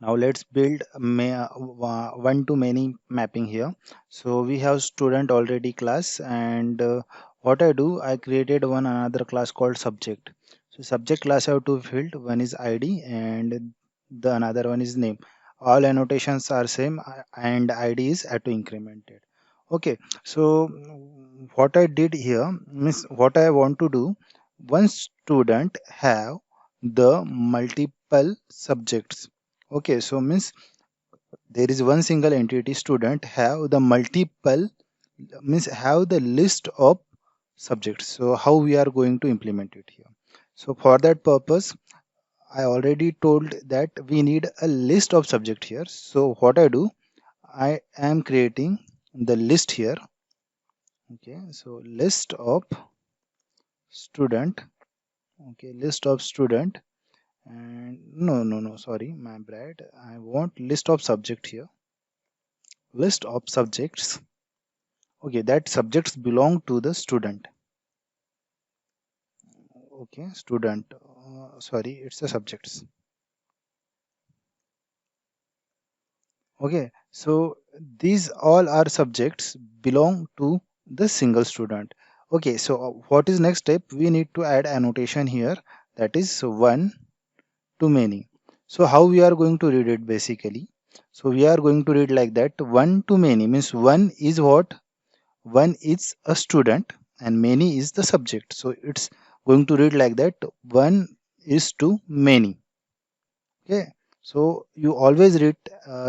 Now let's build one to many mapping here. So we have student already class, and what I do, I created one another class called subject. So subject class have two field, one is ID and the another one is name. All annotations are same and ID is auto incremented. Okay, so what I did here means what I want to do, one student have the multiple subjects. Okay, so means there is one single entity student have the multiple, means have the list of subjects. So how we are going to implement it here? So for that purpose, I already told that we need a list of subject here. So what I do, I am creating the list here. Okay, so list of student. Okay, list of student, and no, sorry, my bad. I want list of subject here. List of subjects. Okay, that subjects belong to the student. Okay, student. Sorry, it's the subjects. Okay, so these all are subjects belong to the single student. Okay, so what is next step? We need to add annotation here. That is one to many. So how we are going to read it basically? So we are going to read like that. One to many means one is what? One is a student and many is the subject. So it's going to read like that. One is to many. Okay. So you always read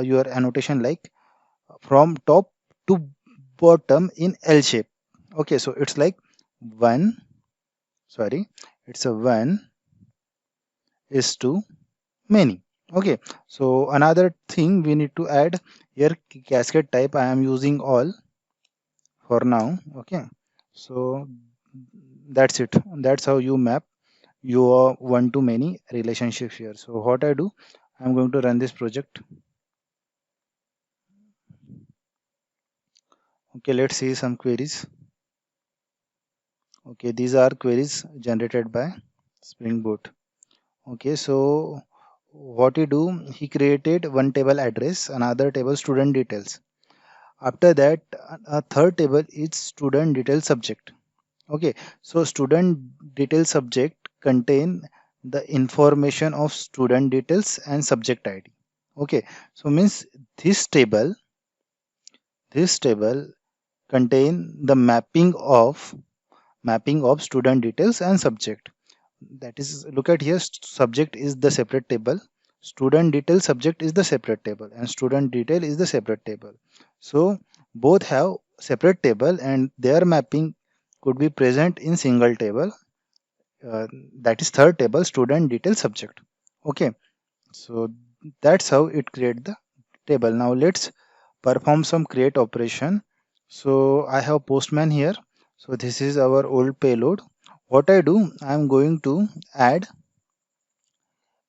your annotation like from top to bottom in L shape. Okay. So it's like one, sorry, it's a one is to many. Okay. So another thing we need to add here, cascade type. I am using all for now. Okay, so that's it. That's how you map your one to many relationship here. So what I do, I'm going to run this project. Okay, let's see some queries. Okay, these are queries generated by Spring Boot. Okay, so what he do, he created one table address, another table student details. After that, a third table is student detail subject. Okay, so student detail subject contain the information of student details and subject ID. Okay, so means this table contain the mapping of student details and subject. That is, look at here, subject is the separate table, student detail subject is the separate table, and student detail is the separate table. So both have separate table and their mapping could be present in single table, uh, that is third table student detail subject. Okay, so that's how it create the table. Now let's perform some create operation. So I have postman here. So this is our old payload. What I do, I'm going to add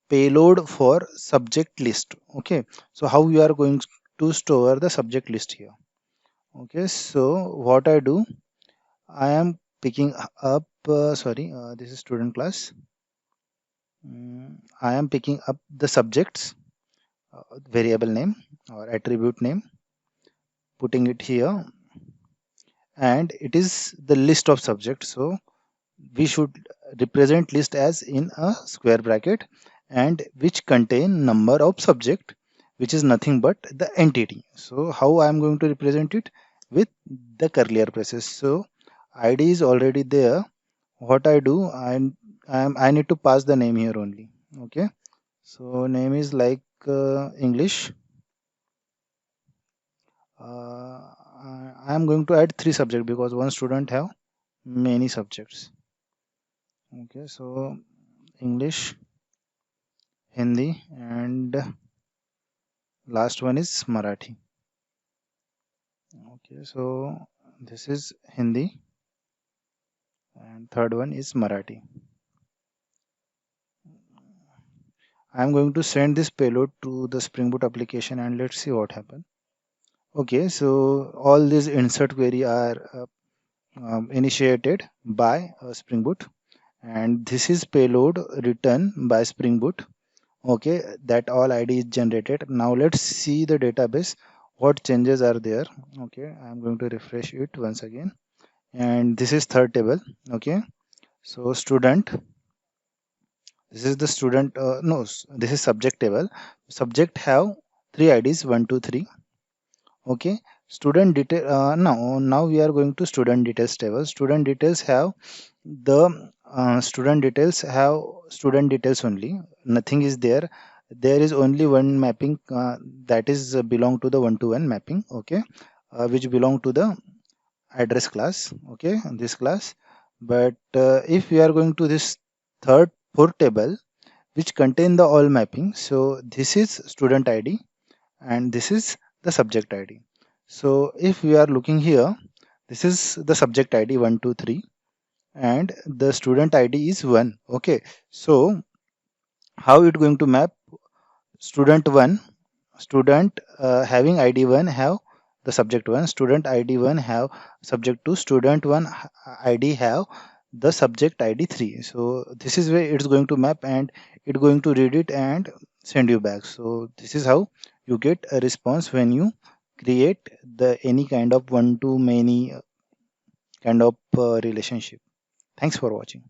payload for subject list. Okay, so how we are going to store the subject list here? Okay, so what I do, I am picking up this is student class. I am picking up the subjects, variable name or attribute name, putting it here, and it is the list of subjects. So we should represent list as in a square bracket, and which contain number of subject, which is nothing but the entity. So how I am going to represent it? With the curly braces. So ID is already there. What I do, I need to pass the name here only. Okay, so name is like English. I am going to add three subjects because one student have many subjects. Okay, so English, Hindi, and last one is Marathi. Okay, so this is Hindi, and third one is Marathi. I am going to send this payload to the Spring Boot application, and let's see what happens. Okay, so all these insert query are initiated by Spring Boot, and this is payload written by Spring Boot. Okay, that all id is generated. Now let's see the database, what changes are there. Okay, I'm going to refresh it once again, and this is third table. Okay, so student, this is the student, no, this is subject table. Subject have three ids, 1 2 3. Okay, student detail, now we are going to student details table. Student details have the student details have student details only, nothing is there. There is only one mapping, that is belong to the one to one mapping. Okay, which belong to the address class. Okay, this class. But if we are going to this third fourth table, which contain the all mapping, so this is student id and this is the subject id. So if we are looking here, this is the subject id 123 and the student id is 1. Okay, so how it going to map? Student 1, student having id 1 have the subject 1, student id 1 have subject 2, student 1 id have the subject id 3. So this is where it's going to map and it going to read it and send you back. So this is how you get a response when you create the any kind of one to many kind of relationship. Thanks for watching.